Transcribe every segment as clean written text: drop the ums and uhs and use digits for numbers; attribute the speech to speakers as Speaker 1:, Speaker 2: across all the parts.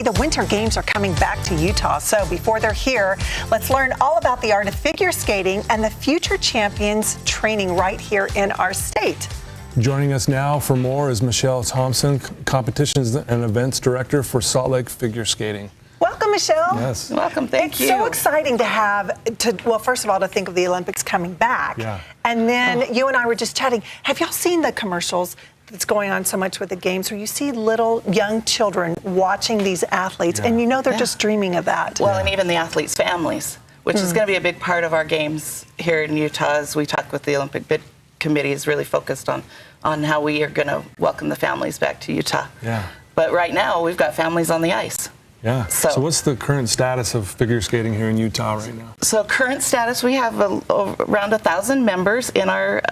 Speaker 1: The Winter Games are coming back to Utah, so before they're here, let's learn all about the art of figure skating and the future champions training right here in our state.
Speaker 2: Joining us now for more is Michelle Thompson, Competitions and Events Director for Salt Lake Figure Skating.
Speaker 1: Welcome, Michelle.
Speaker 2: Yes.
Speaker 3: Welcome, thank you.
Speaker 1: It's so exciting to have, well, first of all, to think of the Olympics coming back.
Speaker 2: Yeah.
Speaker 1: And then you and I were just chatting. Have y'all seen the commercials that's going on so much with the games where you see little young children watching these athletes and you know they're just dreaming of that?
Speaker 3: Well, and even the athletes' families, which is going to be a big part of our games here in Utah as we talk with the Olympic Bid Committee is really focused on how we are going to welcome the families back to Utah.
Speaker 2: Yeah.
Speaker 3: But right now, we've got families on the ice.
Speaker 2: Yeah. So what's the current status of figure skating here in Utah right now?
Speaker 3: So current status, we have around 1,000 members in our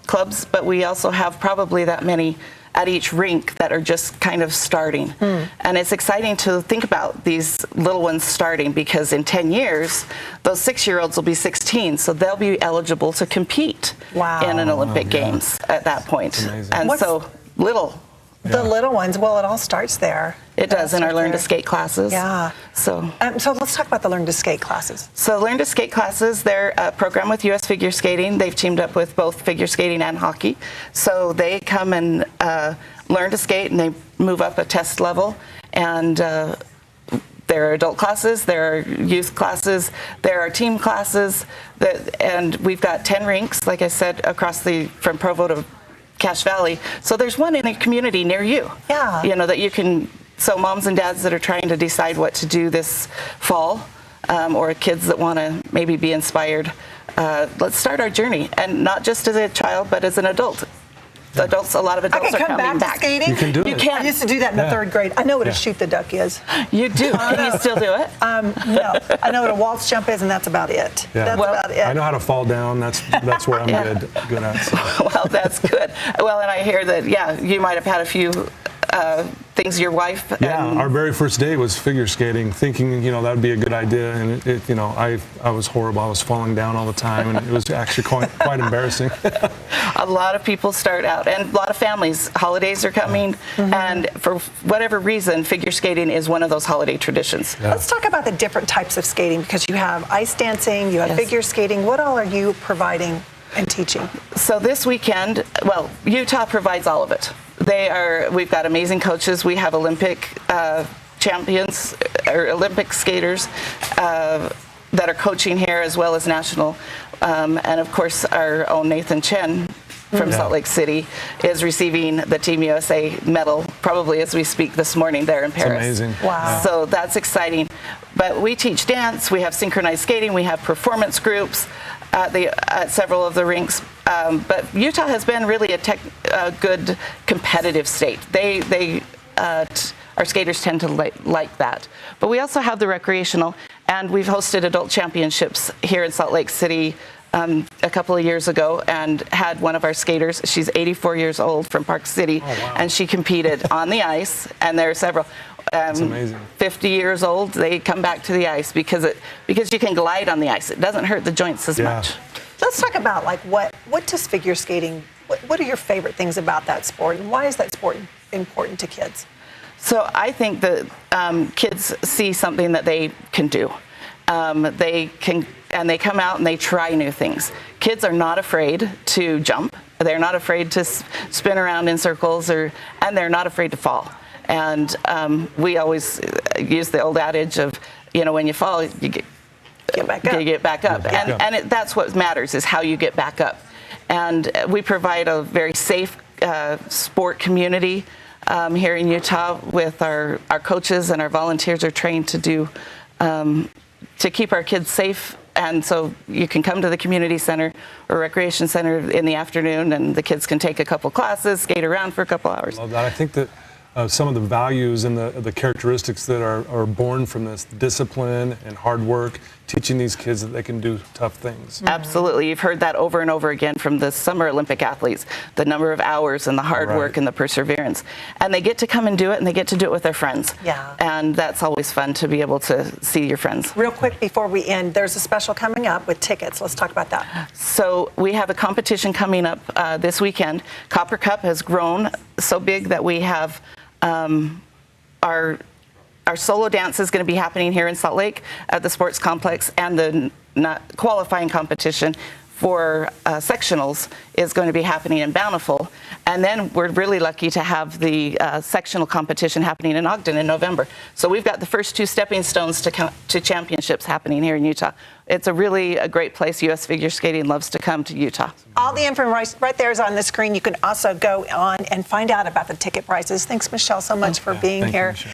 Speaker 3: clubs, but we also have probably that many at each rink that are just kind of starting. And it's exciting to think about these little ones starting because in 10 years, those 6-year-olds will be 16, so they'll be eligible to compete in an Olympic Games at that point. And so little.
Speaker 1: The little ones, well, it all starts there.
Speaker 3: It does in our Learn to Skate classes.
Speaker 1: Yeah.
Speaker 3: So
Speaker 1: let's talk about the Learn to Skate classes.
Speaker 3: So Learn to Skate classes, they're a program with U.S. Figure Skating. They've teamed up with both figure skating and hockey. So they come and learn to skate and they move up a test level. And there are adult classes, there are youth classes, there are team classes, and we've got 10 rinks, like I said, across from Provo to Cache Valley. So there's one in a community near you.
Speaker 1: Yeah.
Speaker 3: You know, that you can, so moms and dads that are trying to decide what to do this fall, or kids that want to maybe be inspired, let's start our journey. And not just as a child, but as an adult. Adults, a lot of adults are coming back.
Speaker 1: To skating?
Speaker 2: You can do it.
Speaker 3: You can.
Speaker 1: I used to do that in the 3rd grade. I know what a shoot the duck is.
Speaker 3: You do. Can you still do it?
Speaker 1: No. I know what a waltz jump is, and that's about it.
Speaker 2: Yeah.
Speaker 1: That's about it.
Speaker 2: I know how to fall down. That's what I'm good at. So.
Speaker 3: Well, that's good. Well, and I hear that, you might have had a few things your wife.
Speaker 2: Our very first day was figure skating, thinking, that would be a good idea. And I was horrible. I was falling down all the time, and it was actually quite embarrassing.
Speaker 3: A lot of people start out, and a lot of families, holidays are coming, and for whatever reason, figure skating is one of those holiday traditions.
Speaker 1: Yeah. Let's talk about the different types of skating, because you have ice dancing, you have figure skating. What all are you providing and teaching?
Speaker 3: So this weekend, Utah provides all of it. We've got amazing coaches. We have Olympic champions, or Olympic skaters that are coaching here, as well as national. And of course, our own Nathan Chen from Salt Lake City is receiving the Team USA medal, probably as we speak this morning there in Paris.
Speaker 2: It's amazing.
Speaker 1: Wow.
Speaker 3: So that's exciting. But we teach dance, we have synchronized skating, we have performance groups at several of the rinks. But Utah has been really a good competitive state. Our skaters tend to like that. But we also have the recreational, and we've hosted adult championships here in Salt Lake City a couple of years ago, and had one of our skaters, she's 84 years old, from Park City, and she competed on the ice, and there are several.
Speaker 2: That's amazing.
Speaker 3: 50 years old, they come back to the ice because you can glide on the ice. It doesn't hurt the joints as much.
Speaker 1: Let's talk about what does figure skating, what are your favorite things about that sport, and why is that sport important to kids?
Speaker 3: So I think that kids see something that they can do. They come out and they try new things. Kids are not afraid to jump. They're not afraid to spin around in circles, and they're not afraid to fall. And we always use the old adage of, when you fall, you get back up. You get back up. And that's what matters, is how you get back up. And we provide a very safe sport community here in Utah with our coaches, and our volunteers are trained to keep our kids safe. And so you can come to the community center or recreation center in the afternoon, and the kids can take a couple classes, skate around for a couple hours.
Speaker 2: I love that. I think that some of the values and the characteristics that are born from this discipline and hard work, teaching these kids that they can do tough things.
Speaker 3: Absolutely. You've heard that over and over again from the Summer Olympic athletes, the number of hours and the hard work and the perseverance. And they get to come and do it, and they get to do it with their friends.
Speaker 1: Yeah.
Speaker 3: And that's always fun to be able to see your friends.
Speaker 1: Real quick before we end, there's a special coming up with tickets. Let's talk about that.
Speaker 3: So we have a competition coming up this weekend. Copper Cup has grown so big that we have our our solo dance is going to be happening here in Salt Lake at the sports complex, and the qualifying competition for sectionals is going to be happening in Bountiful. And then we're really lucky to have the sectional competition happening in Ogden in November. So we've got the first 2 stepping stones to championships happening here in Utah. It's a great place. U.S. Figure Skating loves to come to Utah.
Speaker 1: All the information right there is on the screen. You can also go on and find out about the ticket prices. Thanks, Michelle, so much for being
Speaker 2: Thank you,
Speaker 1: here.
Speaker 2: Michelle.